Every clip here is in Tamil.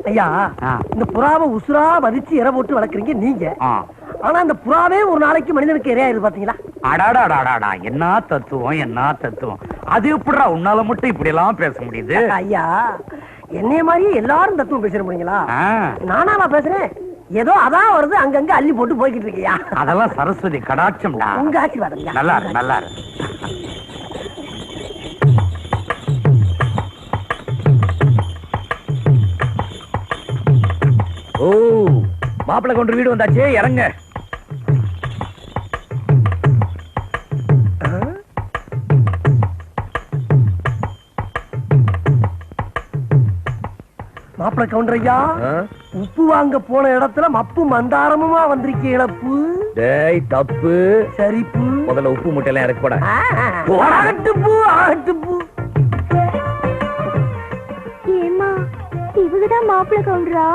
ஐயா இந்த புறாவை உசுரா மதிச்சு இற போட்டு வளர்க்குறீங்க நீங்க. ஆனா அந்த புறாவே ஒரு நாளைக்கு மனிதனுக்கு இரையாயிருது பாத்தீங்களா? அடாடாடாடாடா, என்ன தத்துவம் என்ன தத்துவம். அது எப்படிடா உன்னால மட்டும் இப்படி எல்லாம் பேச முடியுது? ஐயா என்னைய மாதிரி எல்லாரும் தத்துவம் பேசுற முடியுங்களா? நானா பேசுறேன்? ஏதோ அதான் வருது, அங்கங்க அள்ளி போட்டு போய்கிட்டு இருக்கியா. அதெல்லாம் சரஸ்வதி கடாட்சம்டா. உங்க ஆசீர்வாதம். நல்லா இருக்கு நல்லா இருக்கு. ஓ, மாப்பிள்ளை கொண்டு வீடு வந்தாச்சு, இறங்க. மாப்பிள்ளை கவுண்டர் ஐயா, உப்பு வாங்க போன இடத்துல மப்பு மந்தாரமுமா வந்திருக்க இழப்பு. டேய் தப்பு. சரிப்பு. முதல்ல உப்பு மூட்டை எல்லாம் இறக்கி போட. ஆகட்டுப்பு ஆகட்டுப்பு. ஏமா இவங்கதான் மாப்பிள்ளை கவுண்டரா?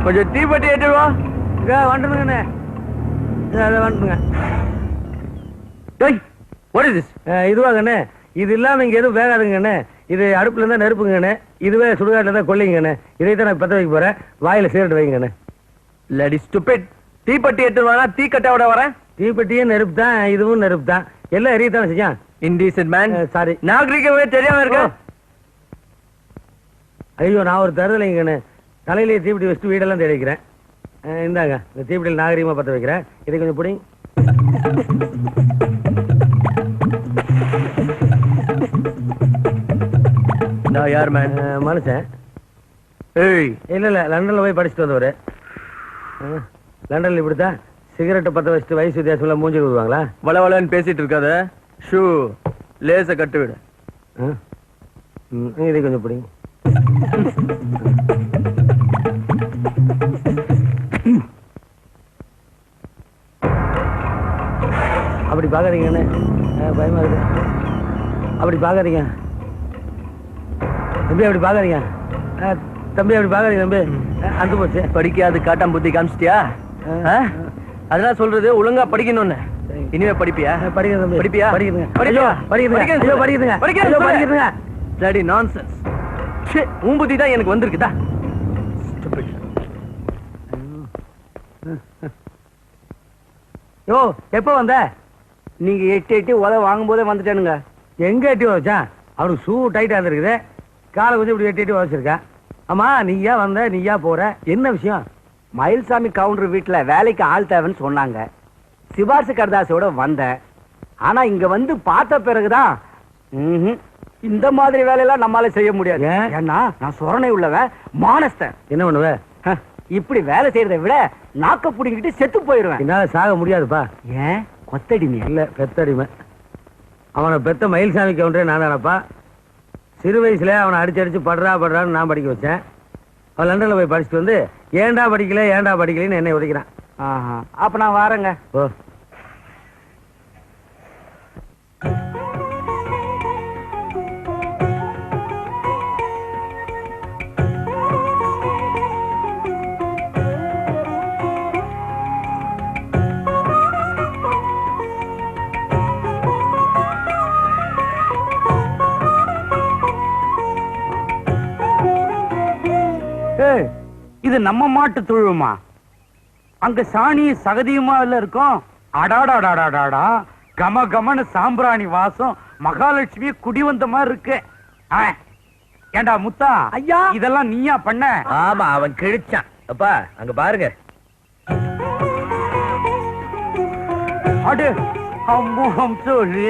கொஞ்சம் தீப்பெட்டி ஏற்றுவா. வந்துடுங்க வந்துடுங்க. இதுவாங்கண்ணே, இது இல்லாம இங்க எதுவும் வேகாதுங்கண்ணே. இது அடுப்புல இருந்தா நெருப்புங்கண்ணே, இதுவே சுடுகாட்டுல தான் கொல்லிங்கண்ணே. இதைத்தான் நான் பத்த வைக்க போறேன். வாயில சீரட்டு வைங்கண்ணே. Lady stupid. தீப்பெட்டி ஏற்றுவானா தீக்கட்டாவோட வரேன். தீப்பெட்டியே நெருப்பு தான், இதுவும் நெருப்பு தான். எல்லாம் எரியத்தான் செஞ்சான். Indecent man. சாரி, நாகரிகமே தெரியாம இருக்க. ஐயோ, நான் ஒரு தருதலைங்கண்ணே. தலையிலேயே தீப்பெட்டி வச்சுட்டு வீடெல்லாம் தேடி வைக்கிறேன். இந்தாங்க, இந்த தீப்பெட்டியில் நாகரிகமா பத்த வைக்கிறேன். இதை கொஞ்சம் பிடிங்க. நான் யார் மேன்? மனுஷன். ஏய் இல்ல இல்ல, லண்டன்ல போய் படிச்சுட்டு வந்தவரு. லண்டன்ல இப்படித்தான் சிகரெட்டை பத்த வச்சுட்டு வயசு வித்தியாசம் மூஞ்சி விடுவாங்களா? வளவளன்னு பேசிட்டு இருக்காத. ஷூ லேச கட்டு விடு. இதை கொஞ்சம் பிடிங்க. அப்படி பாக்காதீங்கண்ணே, பயமா இருக்கு. அப்படி பாக்காதீங்க தம்பி, அப்படி பாக்காதீங்க தம்பி, அப்படி பாக்காதீங்க தம்பி. அந்த போச்சு. படிக்காது காட்டாம புத்தி காமிச்சிட்டியா? அதெல்லாம் சொல்றது ஒழுங்கா படிக்கணும்னு. இனிமே படிப்பியா? படிக்க தம்பி. படிப்பியா? படிக்கிறேங்க படிக்கிறேங்க படிக்கிறேங்க படிக்கிறேங்க. Study nonsense. உன் புத்தி தான் எனக்கு வந்திருக்குதா? யோ, எப்ப வந்த? நீங்க எட்டி எட்டி உத வாங்கும் போதே வந்துட்டானுங்க. எங்க எட்டி வச்சான்? அவனுக்கு ஷூ டைட்டா இருந்திருக்குது, காலை கொஞ்சம் இப்படி எட்டி எட்டி வச்சிருக்கேன். ஆமா, நீயா வந்த நீயா போற, என்ன விஷயம்? மயில்சாமி கவுண்டர் வீட்டுல வேலைக்கு ஆள் தேவைன்னு சொன்னாங்க. சிபார்சு கர்தாசோட வந்தேன். ஆனா இங்க வந்து பார்த்த பிறகுதான் இந்த மாதிரி வேலையெல்லாம் நம்மளால செய்ய முடியாது. ஏன்னா நான் சொரணை உள்ளவன், மானஸ்தன். என்ன பண்ணுவ? இப்படி வேலை செய்யறதை விட நாக்க புடிங்கிட்டு செத்து போயிருவேன். என்னால சாக முடியாதுப்பா. ஏன்? கொத்தடிமை இல்ல, பெத்தடிமை. அவனை பெத்த மயில்சாமி கவுண்டரே நான் தானப்பா. சிறு வயசுல அவனை அடிச்சு படுறான்னு நான் படிக்க வச்சேன். அவன் லண்டன்ல போய் படிச்சுட்டு வந்து ஏன்டா படிக்கலன்னு என்னை உடைக்கிறான். அப்ப நான் வரேங்க. ஓ, இது நம்ம மாட்டு தொழுமா? அங்க சாணி சகதியுமா இல்ல இருக்கும். அடாடாடாடாடா, கம கமன்னு சாம்பிராணி வாசம், மகாலட்சுமி குடி வந்த மாதிரி இருக்கு. ஏண்டா முத்தா ஐயா, இதெல்லாம் நீயா பண்ண? ஆமா, அவன் கிழிச்சான். அப்பா அங்க பாருங்க. அடு அம்முகம் சொல்லி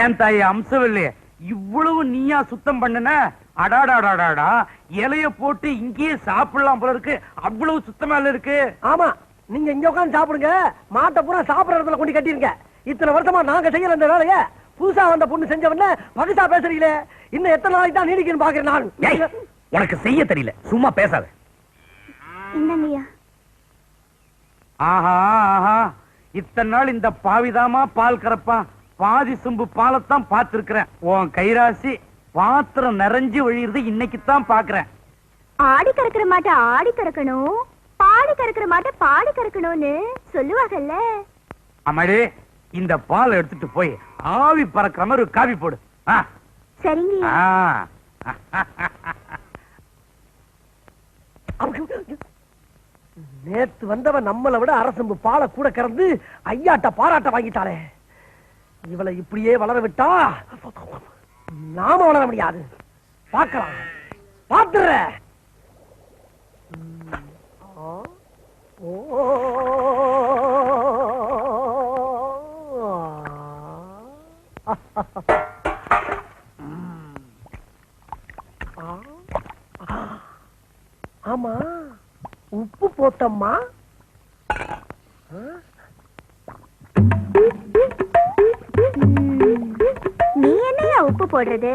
ஏன் தாய் அம்சவில்லையே, இவ்வளவு நீயா சுத்தம் பண்ணன? அடாடாடாடாடா, இலைய போட்டு இங்கேயே சாப்பிடலாம் போல இருக்கு. அவ்வளவு சுத்தமா இருக்கு. ஆமா, நீங்க இங்க உட்கார்ந்து சாப்பிடுங்க. மாட்டை பூரா சாப்பிடுற இடத்துல கொண்டு கட்டிருங்க. இத்தனை வருஷமா நாங்க செய்யற இந்த வேலைய புதுசா வந்த பொண்ணு செஞ்சவன பகுசா பேசுறீங்களே, இன்னும் எத்தனை நாளைக்கு தான் நீடிக்கணும் பாக்குறேன் நான். உனக்கு செய்ய தெரியல, சும்மா பேசாத. என்னங்கய்யா? ஆஹா ஆஹா, இத்தனை நாள் இந்த பாவிதாமா பால் கறப்பான், பாதி சொம்பு பாலத்தான் பார்த்திருக்கிறேன். உன் கைராசி பாத்திரம் நிறைஞ்சு வழியிறது இன்னைக்குத்தான் பாக்குறேன். ஆடி கறக்கிற மாட்டை ஆடி கறக்கணும், பாடி கறக்கிற மாட்டை பாடி கறக்கணும்னு சொல்லுவாங்கல்ல. அம்மாடி, இந்த பால் எடுத்துட்டு போய் ஆவி பறக்கிற மாதிரி ஒரு காபி போடு. சரிங்க. நேத்து வந்தவன் நம்மளை விட அரசம்பு பாலை கூட கறந்து ஐயாட்ட பாராட்ட வாங்கிட்டாளே. இவளை இப்படியே வளர விட்டா நாம வளர முடியாது. பார்க்கலாம், பாத்துற. ஆமா, உப்பு போட்டம்மா. நீ என்னையா உப்பு போடுறது?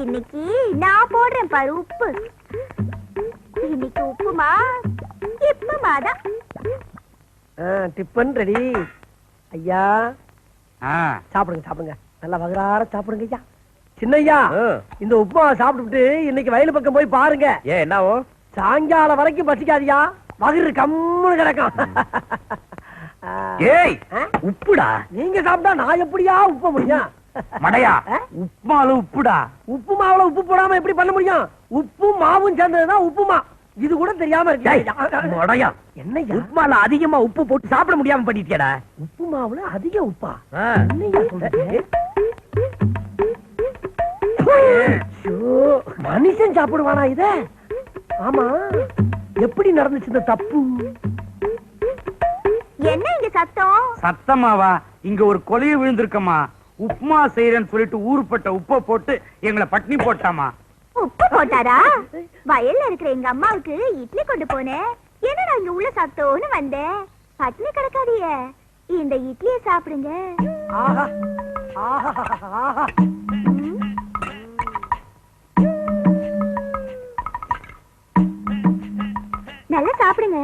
இன்னைக்கு நான் போடுறேன் பாரு உப்பு. இன்னைக்கு உப்புமா இப்பமாதான். Tiffin ready. ஐயா சாப்பிடுங்க, சாப்பிடுங்க, நல்லா வகரார சாப்பிடுங்க ஐயா. சின்னையா, இந்த உப்புமா சாப்பிட்டுட்டு இன்னைக்கு வயலு பக்கம் போய் பாருங்க. ஏன் என்னவோ? சாயங்காலம் வரைக்கும் பசிக்காதியா, வயிறு கம்முன்னு கிடக்கும். ஏய், உப்புடா. நீங்க சாப்பிட்டா நான் எப்படியா உப்ப முடியும்? மடையா, உப்புமால உப்புடா. உப்பு மாவுல உப்பு போடாம எப்படி பண்ண முடியும்? உப்பு மாவும் சேர்ந்ததுதான் உப்புமா. இது கூட தெரியாம இருக்கு. மடையா, என்னையா உப்புமால அதிகமா உப்பு போட்டு சாப்பிட முடியாம பண்ணிட்டியடா. உப்பு மாவுல அதிக உப்பா? ஆ. என்னையா சொல்றீங்க? மனுஷன் சாப்பிடுவானா இத? ஆமா, எப்படி நடந்துச்சு இந்த தப்பு? என்ன இங்க சத்தம்? சத்தமாவா? இங்க ஒரு கொலையை விழுந்திருக்கமா. உப்புமா செய்யறேன்னு சொல்லிட்டு ஊருப்பட்ட உப்பை போட்டு எங்களை பட்னி போட்டாமா. உப்பு போட்டாரா? வயல்ல இருக்கிற எங்க அம்மாவுக்கு இட்லி கொண்டு போனேன். என்னடா இங்க உள்ள சத்தம்னு வந்தேன். பட்னி கிடக்காதியே, இந்த இட்லியை சாப்பிடுங்க. ஆஹா, ஆஹா, ஆஹா. நல்லா சாப்பிடுங்க.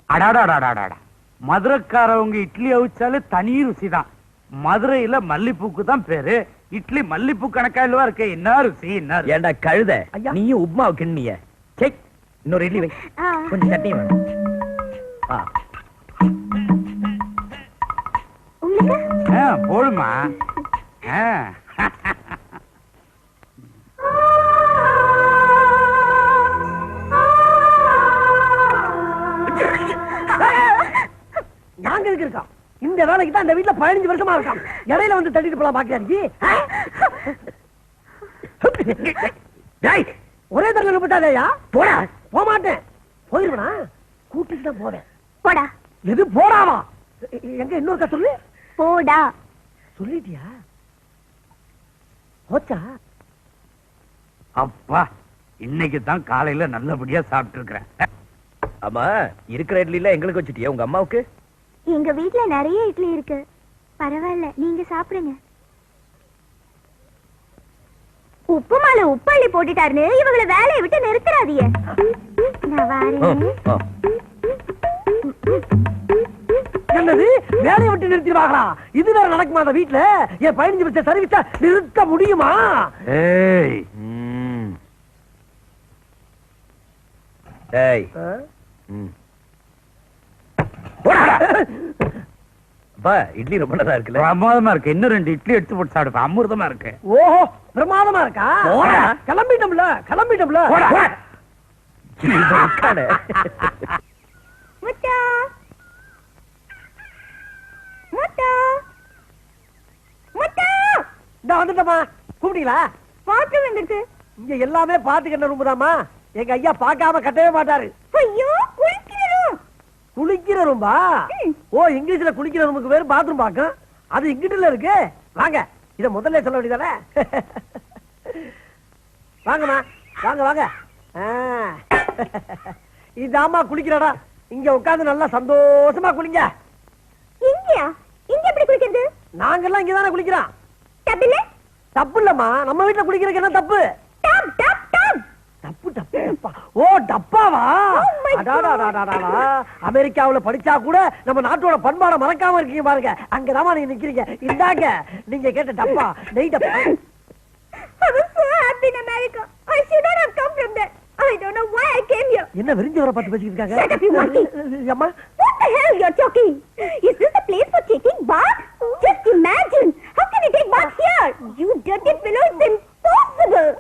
அடாடாடாடாடா, மதுரைக்காரவங்க இட்லி அவிச்சாலே தனி ருசிதான். மதுரையில மல்லிப்பூக்கு தான் பேரு. இட்லி மல்லிப்பூ கணக்கா இல்லவா இருக்க? என்ன ருசி, என்ன ருசி. ஏண்டா கழுத, ஐயா. நீயும் உப்புமாவை கிண்ணிய. செக், இன்னொரு இட்லி வை. கொஞ்சம் சட்னி வேணும். உங்களுக்கு போடுமா. நாங்க எதுக்கு இருக்கோம்? இந்த வேலைக்கு தான் இந்த வீட்டுல 15 வருஷமா இருக்கான். இடையில வந்து தட்டிட்டு போலாம் பாக்கியாருக்கு. ஒரே தடவை விட்டாதேயா. போடா. போக மாட்டேன். போயிருவனா? கூட்டிட்டு தான் போவேன். போடா. எது போடாவா? எங்க இன்னொருக்கா சொல்லு. போடா. சொல்லிட்டியா? போச்சா? அப்பா, இன்னைக்கு தான் காலையில நல்லபடியா சாப்பிட்டு இருக்கிறேன். ஆமா, இருக்கிற இட்லில எங்களுக்கு வச்சுட்டியா உங்க அம்மாவுக்கு? எங்க வீட்ல நிறைய இட்லி இருக்கு. பரவாயில்ல, நீங்க சாப்பிடுங்க. உப்பு மேல உப்பள்ளி போட்டுட்டாருன்னு இவங்களை வேலையை விட்டு நிறுத்துறாதீங்க. நான் வாரேன். என்னது, வேலையை விட்டு நிறுத்திடுவாங்களா? இது வேற நடக்குமா அந்த வீட்டுல? என் 15 வருஷம் சர்வீஸ நிறுத்த முடியுமா? ஏய், ஏய், அப்பா, இட்லி ரொம்ப நல்லா இருக்குல்ல? பிரமாதமா இருக்கு. இன்னும் 2 இட்லி எடுத்து போட்டு சாப்பிடுப்பேன். அமிர்தமா இருக்கு. ஓஹோ, பிரமாதமா இருக்கா? கிளம்பிட்டோம்ல, கிளம்பிட்டோம்ல. முட்டா முட்டா முட்டா. இந்த வந்துட்டமா. கூப்பிட்டீங்களா? பாத்து வந்துருக்கு. இங்க எல்லாமே பாத்துக்கிட்ட ரூம் தாமா. எங்க ஐயா பார்க்காம கட்டவே மாட்டாரு. ஐயோ, குளிக்கிறோம். குளிக்கிற ரூம்பா? ஓ, இங்கிலீஷ்ல குளிக்கிற ரூமுக்கு வேற பாத்ரூம் பாக்கும். அது இங்கிட்டுல இருக்கு. வாங்க, இத முதல்ல சொல்ல வேண்டியதானே? வாங்கம்மா, வாங்க வாங்க. இதாமா குளிக்கிறடா. இங்க உட்கார்ந்து நல்லா சந்தோஷமா குளிங்க. இங்கயா? இங்க எப்படி குளிக்கிறது? நாங்கெல்லாம் இங்கதானே குளிக்கிறோம். தப்பில்ல? தப்பு இல்லம்மா, நம்ம வீட்டுல குளிக்கிறதுக்கு என்ன தப்பு? Top top top. தப்பு டப்பா. ஓ டப்பாவா? அமெரிக்காவுல படிச்சா கூட நம்ம நாட்டோட பண்பாட மறக்காம இருக்கீங்க பாருங்க. அங்கதான் நீங்க நிக்கிறீங்க. இந்தாங்க நீங்க கேட்ட டப்பா, நெய் டப்பா. I was so happy in America. I should not have come from there. I don't know why I came here. என்ன விரிஞ்சவரை பார்த்து பேசிட்டு இருக்காங்க? Shut up, you monkey. அம்மா, What the hell you're talking? Is this the place for taking bath? Just imagine. How can you take bath here? You dirty fellow, it's impossible.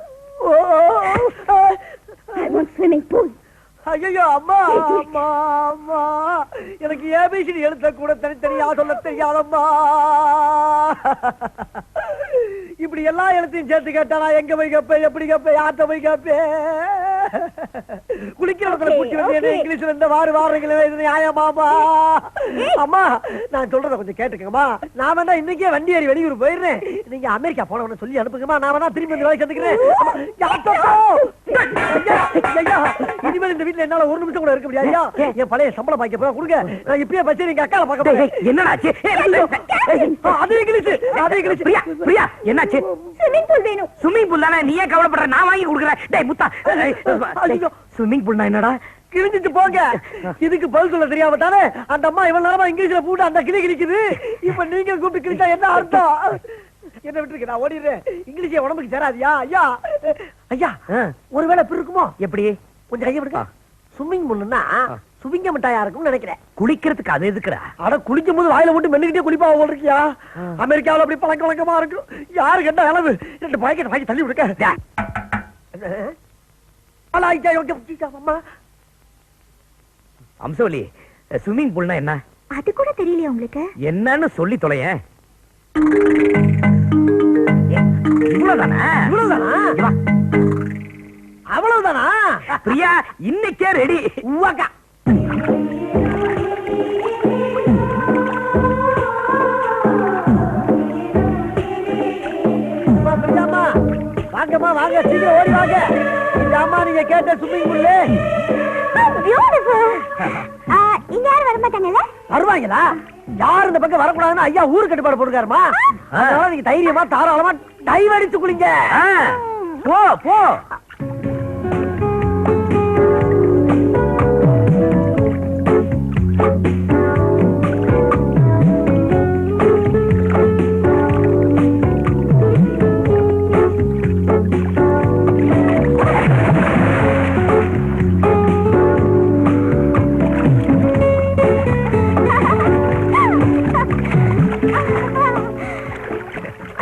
I want swimming pool. ஐயோ அம்மா அம்மா அம்மா, எனக்கு ஏபிசிடி எழுத்த கூட தனித்தனியா சொல்ல தெரியாதம்மா. இப்படி எல்லா எழுத்தையும் சேர்த்து கேட்டா நான் எங்க போய் கேப்பேன், எப்படி கேப்பேன், யார்கிட்ட போய் கேப்பேன்? குளிக்கிற இடத்துல குட்டி வந்து இங்கிலீஷ்ல இந்த வாருங்களே, இது நியாயமாமா? அம்மா நான் சொல்றத கொஞ்சம் கேட்டுக்கங்கம்மா. நான் வேணா இன்னைக்கே வண்டி ஏறி வெளியூர் போயிடுறேன். நீங்க அமெரிக்கா போனவன சொல்லி அனுப்புங்கம்மா. நான் வேணா திரும்பி வந்து வேலை சேர்த்துக்கிறேன். இனிமேல் இந்த வீட்டுல என்னால ஒரு நிமிஷம் கூட இருக்க முடியாது. என் பழைய சம்பளம் பாய்க்க போய் கொடுங்க. நான் இப்பயே பச்சு நீங்க அக்கால பார்க்க போறேன். என்னடாச்சு? அது இங்கிலீஷ், அது இங்கிலீஷ். பிரியா பிரியா என்னாச்சு? Swimming pool வேணும். ஸ்விம்மிங் பூல் தானே, நீ ஏன் கவலைப்படுற? நான் வாங்கி கொடுக்குறேன். டேய் முத்தா, ஸ்விம்மிங் பூல்னா என்னடா? கிழிஞ்சிட்டு போங்க. இதுக்கு பதில் சொல்ல தெரியாம தானே அந்த அம்மா இவ்வளவு நேரமா இங்கிலீஷ்ல போட்டு அந்த கிளி கிழிக்குது. இப்ப நீங்க கூப்பிட்டு கிழிச்சா என்ன அர்த்தம்? என்ன விட்டுருக்கு, நான் ஓடிடுறேன். இங்கிலீஷ் உடம்புக்கு சேராதியா? ஐயா ஐயா, ஒருவேளை இருக்குமோ? எப்படி? கொஞ்சம் கையை விடுங்க. ஸ்விம்மிங் பூல்னா சுவிங்க மிட்டாயா இருக்கும்னு நினைக்கிறேன். குளிக்கிறதுக்கு அது எதுக்குறா? அட குளிக்கும் போது வாயில போட்டு மென்னுக்கிட்டே குளிப்பா போல் இருக்கியா? அமெரிக்காவில் அப்படி பழக்க வழக்கமா இருக்கும். யாரு கேட்டா அளவு 2 பாக்கெட் வாங்கி தள்ளி விடுக்க. அம்மா அம்சவலி, ஸ்விம்மிங் பூல்னா என்ன? அது கூட தெரியலையா உங்களுக்கு? என்னன்னு சொல்லி தொலையேன். இவ்வளவுதானா? இவ்வளவுதானா? அவ்வளவுதானா? பிரியா இன்னைக்கே ரெடி. உவக்கா வாங்கம்மா, வாங்க சீக்கிரம் ஓடி வாங்க. இந்த அம்மா நீங்க கேட்ட ஸ்விம்மிங் பூல்ல இங்க யாரும் வர மாட்டாங்கல்ல? வருவாங்களா? யாரு இந்த பக்கம் வரக்கூடாதுன்னு ஐயா ஊரு கட்டுப்பாடு போட்டுக்காருமா. அதனால நீங்க தைரியமா தாராளமா டைவ் அடிச்சு குளிங்க. போ போ.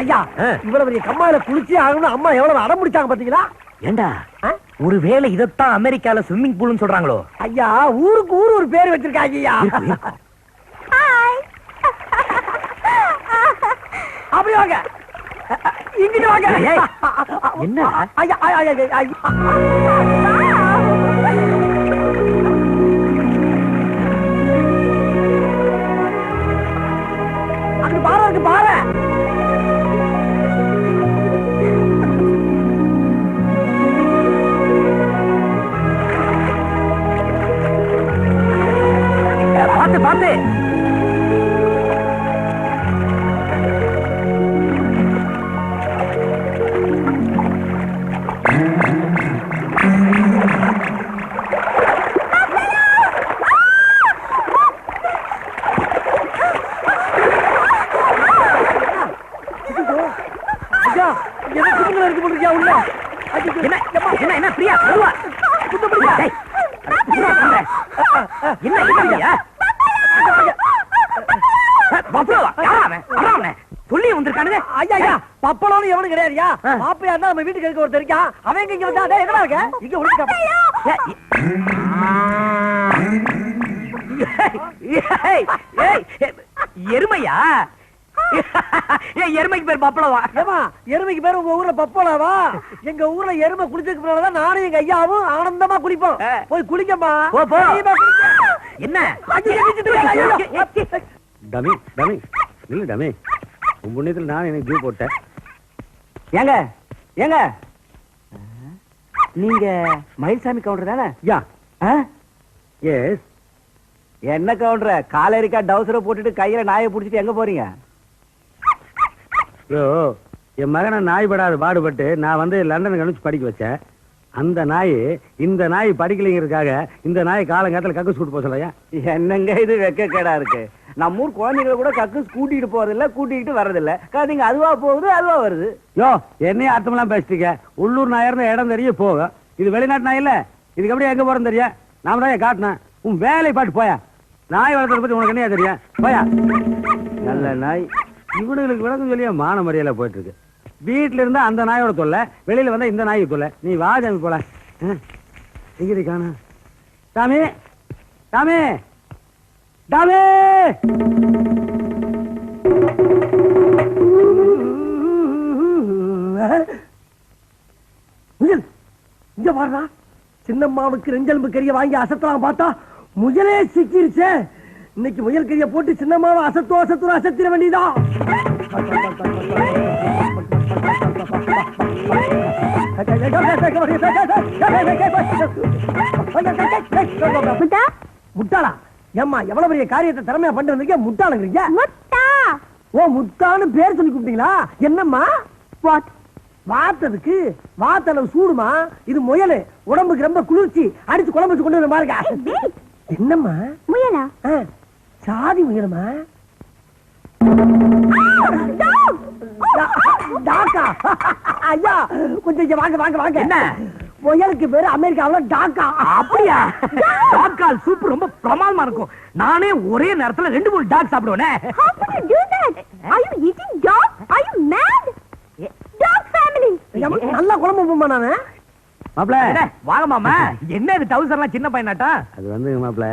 ஐயா இவ்வளவு பெரிய கம்மாயில குளிச்சே ஆகணும் அம்மா எவ்வளவு அடம் முடிச்சாங்க பாத்தீங்களா? ஏண்டா ஒருவேளை இதத்தான் அமெரிக்கால ஸ்விம்மிங் பூல்னு சொல்றாங்களோ? ஐயா ஊருக்கு ஊர் ஒரு பேர் வச்சிருக்காங்க ஐயா. அப்படி வாங்க, இங்கிட்டு வாங்க. என்ன ஐயா அங்க பாரு, அங்க பாரு. பாத்து பாத்து. என்ன பிரியா வருவா? சொல்லி வந்திருக்கானுங்க. ஐயா பப்பளம் எவனும் கிடையாதுயா. பாப்பையா இருந்தா நம்ம வீட்டுக்கு இருக்க ஒருத்தர் இருக்கான். அவன் இங்க வந்தா எங்கடா இருக்க? இங்க எருமையா? எருமைக்கு பேர் பப்பளவா? எருமைக்கு பேர் உங்க ஊர்ல பப்பளவா? எங்க ஊர்ல எருமை குளிச்சதுக்கு பின்னாலதான் நானும் எங்க ஐயாவும் ஆனந்தமா குளிப்போம். போய் குளிக்கமா. என்ன டமி டமி இல்ல டமி, உன் புண்ணியத்தில் நான் எனக்கு ஜூ போட்டேன். ஏங்க ஏங்க, நீங்க மயில்சாமி கவுண்டர் தானே? யா. எஸ். என்ன கவுண்டர், காலரிக்கா டவுசரை போட்டுட்டு கையில நாயை புடிச்சிட்டு எங்க போறீங்க? என் மகனை நாய் படாத பாடுபட்டு நான் வந்து லண்டனுக்கு அனுப்பிச்சு படிக்க வச்சேன். அந்த நாய் இந்த நாய் படிக்கலைங்கிறதுக்காக இந்த நாய் காலங்காலத்துல கக்கூஸ் கூட்டு போக சொல்லையா? என்னங்க இது வெக்கக்கேடா இருக்கு. நம்ம ஊர் குழந்தைகளை கூட கக்கூஸ் கூட்டிட்டு போறதில்ல, கூட்டிட்டு வர்றதில்ல. நீங்க அதுவா போகுது, அதுவா வருது. யோ, என்னையும் அர்த்தமெல்லாம் பேசிட்டீங்க. உள்ளூர் நாயா இருந்தா இடம் தெரியும் போகும். இது வெளிநாட்டு நாய் இல்ல, இதுக்கு எப்படி எங்க போறோம் தெரியும்? நாம தான் காட்டினேன். உன் வேலையை பாட்டு போயா. நாய் வளர்க்கறத பத்தி உனக்கு என்ன தெரியும்? போயா. நல்ல நாய். இவனுங்களுக்கு விளக்கம் சொல்லியா மான மரியாதை போயிட்டு இருக்கு. வீட்டுல இருந்தா அந்த நாயோட தொல்லை, வெளியில வந்தா இந்த நாய்க்கு தொல்லை. நீ வா சாமி போல. எங்க காண சாமி? சாமி சாமி முயல் இங்க பாருடா. சின்னம்மாவுக்கு ரெஞ்செலும்பு கறிய வாங்கி அசத்தலாம் பார்த்தா முயலே சிக்கிருச்சே. இன்னைக்கு முயல் கறிய போட்டு சின்னம்மாவை அசத்திர வேண்டியதா. முட்டாளா? ஏம்மா எவ்வளவு பெரிய காரியத்தை திறமையா பண்ணிட்டு வந்திருக்க, முட்டாளுங்கிறீங்க? முட்டா. ஓ, முட்டான்னு பேர் சொல்லி கூப்பிட்டீங்களா? என்னம்மா வாத்ததுக்கு வாத்தளவு சூடுமா? இது முயலு, உடம்புக்கு ரொம்ப குளிர்ச்சி. அடிச்சு குழம்பு வச்சு கொண்டு வந்து பாருங்க. என்னம்மா முயலா? சாதி முயலுமா? டாக்கா? ஐயா கொஞ்சம் இங்க வாங்க வாங்க வாங்க. என்ன முயலுக்கு பேரு அமெரிக்காவுல டாக்கா? அப்படியா? டாக்கால் சூப் ரொம்ப பிரமாதமா இருக்கும். நானே ஒரே நேரத்துல 2-3 talk சாப்பிடுவேனே. How can you do that? Are you eating dog? Are you mad? Dog family. நல்ல குழம்பு போமா நானு. மாப்ள வாங்க மாமா. என்ன இது டவுசர்லாம் சின்ன பையனாட்டா? அது வந்து மாப்ள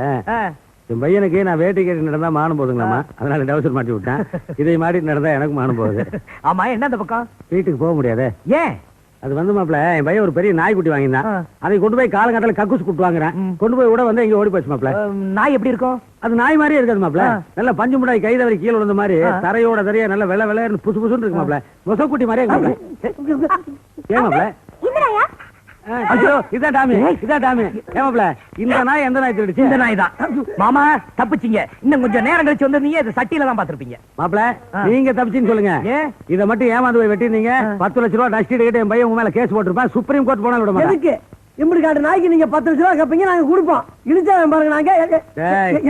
என் பையனுக்கு நான் வேட்டி கேட்டு நடந்தா மானம் போதுங்களாமா, அதனால டவுசர் மாட்டி விட்டேன். இதை மாட்டிட்டு நடந்தா எனக்கு மானம் போகுது. ஆமா, என்ன அந்த பக்கம்? வீட்டுக்கு போக முடியாது. ஏன்? அது வந்து மாப்ள என் பையன் ஒரு பெரிய நாய்க்குட்டி வாங்கினான். அதை கொண்டு போய் காலங்காட்டால கக்கூஸ் கூட்டு வாங்குறேன். கொண்டு போய் கூட வந்து இங்க ஓடி போச்சு மாப்ள. நாய் எப்படி இருக்கும்? அது நாய் மாதிரியே இருக்காது மாப்ள. நல்ல பஞ்சு முடாய் கை தவறி கீழே விழுந்த மாதிரி தரையோட தரையா நல்ல வெள்ளை வெள்ளைன்னு புசு புசுன்னு இருக்கு மாப்ள. மொசக்குட்டி மாதிரியே மாப்ள. ஏன் மாப்ள? இந்தயா? ஐயோ, இதான் டாமி, இதான் டாமி. ஏமாப்ல இந்த நாய் எந்த நாய் திருடுச்சு? இந்த நாய் தான் மாமா. தப்பிச்சிங்க. இன்னும் கொஞ்சம் நேரம் கழிச்சு வந்திருந்தீங்க, இது சட்டியில தான் பாத்திருப்பீங்க. மாப்ள நீங்க தப்பிச்சின்னு சொல்லுங்க. இத மட்டும் ஏமாந்து போய் வெட்டிருந்தீங்க 10 லட்சம் ரூபாய் நஷ்டீடு கேட்டு என் பையன் உங்க மேல கேஸ் போட்டிருப்பேன். சுப்ரீம் கோர்ட் போனா விட மாட்டேன். எதுக்கு இப்படி காட்டு நாய்க்கு நீங்க 10 லட்சம் ரூபாய் கேப்பீங்க, நாங்க கொடுப்போம். இழுச்சா பாருங்க. நாங்க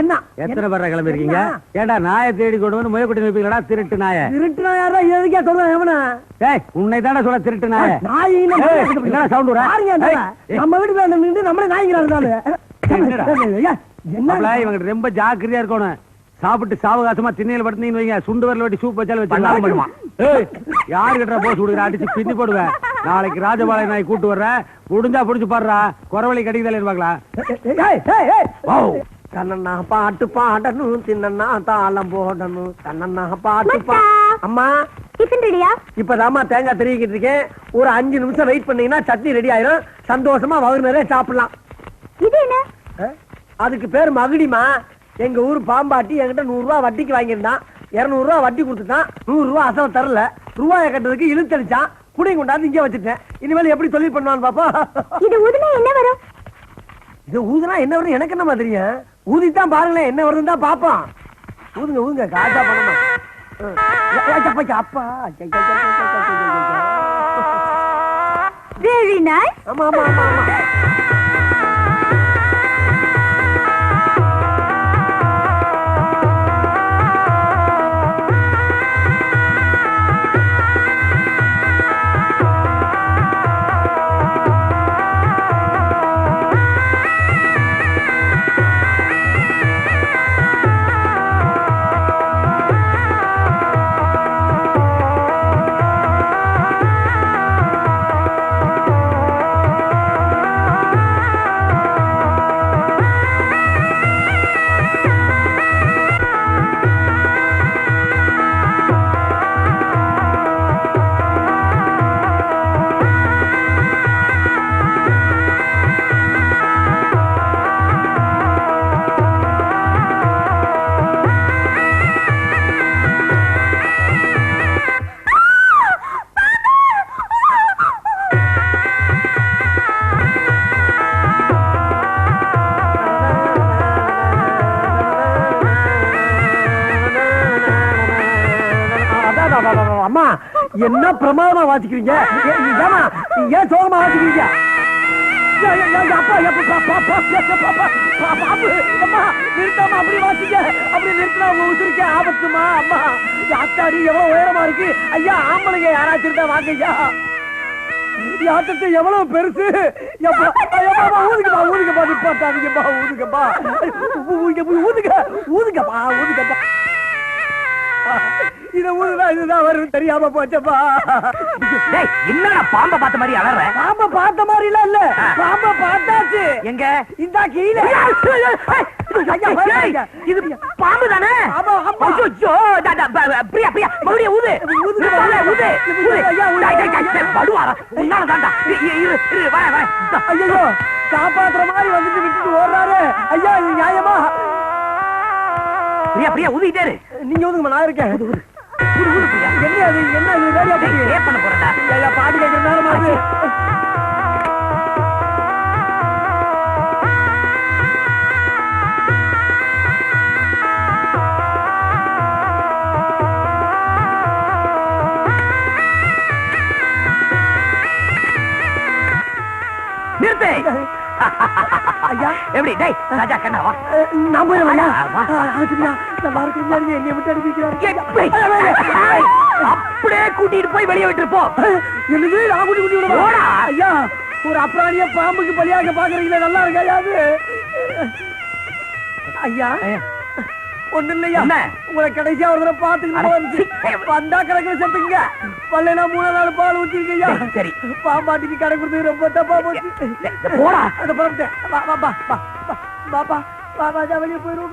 என்ன எத்தனை பேர் கிளம்பி இருக்கீங்க? ஏண்டா நாயை தேடி கொண்டு வந்து முயக்குட்டி நிற்பீங்களா? திருட்டு நாய. திருட்டு நாயாரா? எதுக்கே சொல்றேன் எவனா? ஏய், உன்னை தானே சொல்ல திருட்டு நாய. நாய் என்ன சவுண்ட் வர? நம்ம வீட்டுல நின்று நம்மளே நாய்க்கிறாரு. என்ன இவங்க ரொம்ப ஜாக்கிரதையா இருக்கணும். சாப்பிட்டு சாவகாசமா திண்ணையில படுத்தீங்கன்னு வைங்க, சுண்டு வரல வெட்டி சூப் வச்சாலும் வச்சு யாரு கிட்ட போஸ் கொடுக்குற அடிச்சு பின்னி போடுவேன். நாளைக்கு ராஜபாளைய நாய் கூட்டு வர்றேன், முடிஞ்சா புடிச்சு பாடுறா. குறவழி கடிக்கல இருப்பாங்களா? கண்ணண்ணா பாட்டு பாடணும், தின்னண்ணா தாளம் போடணும். கண்ணண்ணா பாட்டு அம்மா டிஃபன் ரெடியா? இப்பதாம்மா தேங்காய் திருவிக்கிட்டு இருக்கேன். ஒரு 5 நிமிஷம் வெயிட் பண்ணீங்கன்னா சட்னி ரெடி ஆயிரும். சந்தோஷமா வகுறு நிறைய சாப்பிடலாம். இது என்ன? அதுக்கு பேர் மகுடிமா. எங்க ஊர் பாம்பாட்டி என்கிட்ட 100 ரூபாய் வட்டிக்கு வாங்கியிருந்தான். 200 ரூபாய் வட்டி கொடுத்துட்டான். 100 ரூபாய் அசல் தரல. ரூபாயை கட்டுறதுக்கு இழுத்தடிச்சான். குடி கொண்டாந்து இங்கே வச்சுட்டேன். இனிமேல் எப்படி தொழில் பண்ணுவான்னு பாப்பா. இது ஊதுனா என்ன வரும்? இது ஊதுனா என்ன வரும் எனக்கு என்ன தெரியும்? ஊதித்தான் பாருங்களேன் என்ன வருதுன்னு தான் பாப்பான். ஊதுங்க ஊதுங்க, காசா பண்ணணும். அப்பா வெரி நைஸ். ஆமா ஆமா ஆமா ஆமா. அம்மா என்ன பிரமாதமா வாசிக்கிறீங்க? ஏன் சோகமா வாசிக்கிறீங்க? நிறுத்தாம அப்படி வாசிக்க அப்படி நிறுத்தினா உங்க உசுருக்கே ஆபத்துமா அம்மா யாத்தாடி எவ்வளவு உயரமா இருக்கு ஐயா ஆம்பளைங்க யாராச்சும் இருந்தா வாங்க ஐயா யாத்தத்தை எவ்வளவு பெருசு ஊதுங்கப்பா ஊதுங்கப்பா நிப்பாட்டாதீங்கப்பா ஊதுங்கப்பா ஊதுங்கப்பா ஊதுங்கப்பா இத ஊதுனா இதுதான் வரும் தெரியாம போச்சப்பா என்னடா பாம்ப பார்த்த மாதிரி அலற பாம்ப பார்த்த மாதிரி இல்ல பாம்ப பார்த்தாச்சு எங்க இந்த கீழே இது பாம்பு தானே பிரியா பிரியா மறுபடியும் ஊது படுவாரா உன்னாலதான்டா ஐயோ காப்பாத்துற மாதிரி வந்துட்டு விட்டுட்டு ஓடுறாரு ஐயா இது நியாயமா பிரியா பிரியா ஊதிட்டே இரு நீங்க ஊதுங்க நான் இருக்கேன் என்ன அது என்ன இது வேலையா பே பண்ண போறடா ஐயா பாட்டு கேட்கிற நேரம் ஆகுது நிறுத்து ஐயா எப்படி டேய் ராஜா கண்ணா வா நான் போறேன் ஐயா வா. நல்லா இருக்கு என்னைய விட்டு அனுப்பிக்கிறாரு அப்படியே கூட்டிட்டு போய் வெளியே விட்டு போ என்னது நான் கூட்டி கூட்டி விடுவா போடா. ஐயா ஒரு அப்ராணிய பாம்புக்கு பலியாக பாக்குறீங்களா நல்லா இருக்கா ஐயா ஐயா ஒண்ணு இல்லையா என்ன? உங்களை கடைசியா ஒரு தடவை பாத்துக்கிட்டு வந்தா கணக்குல செத்துங்க பல்லைனா 3 பால் ஊத்திருக்கையா சரி. பாம்பாட்டிக்கு கடை கொடுத்து ரொம்ப தப்பா போச்சு போடா அந்த பழத்தை வா வா வா வா வா வா வா வெளியே போயிரும்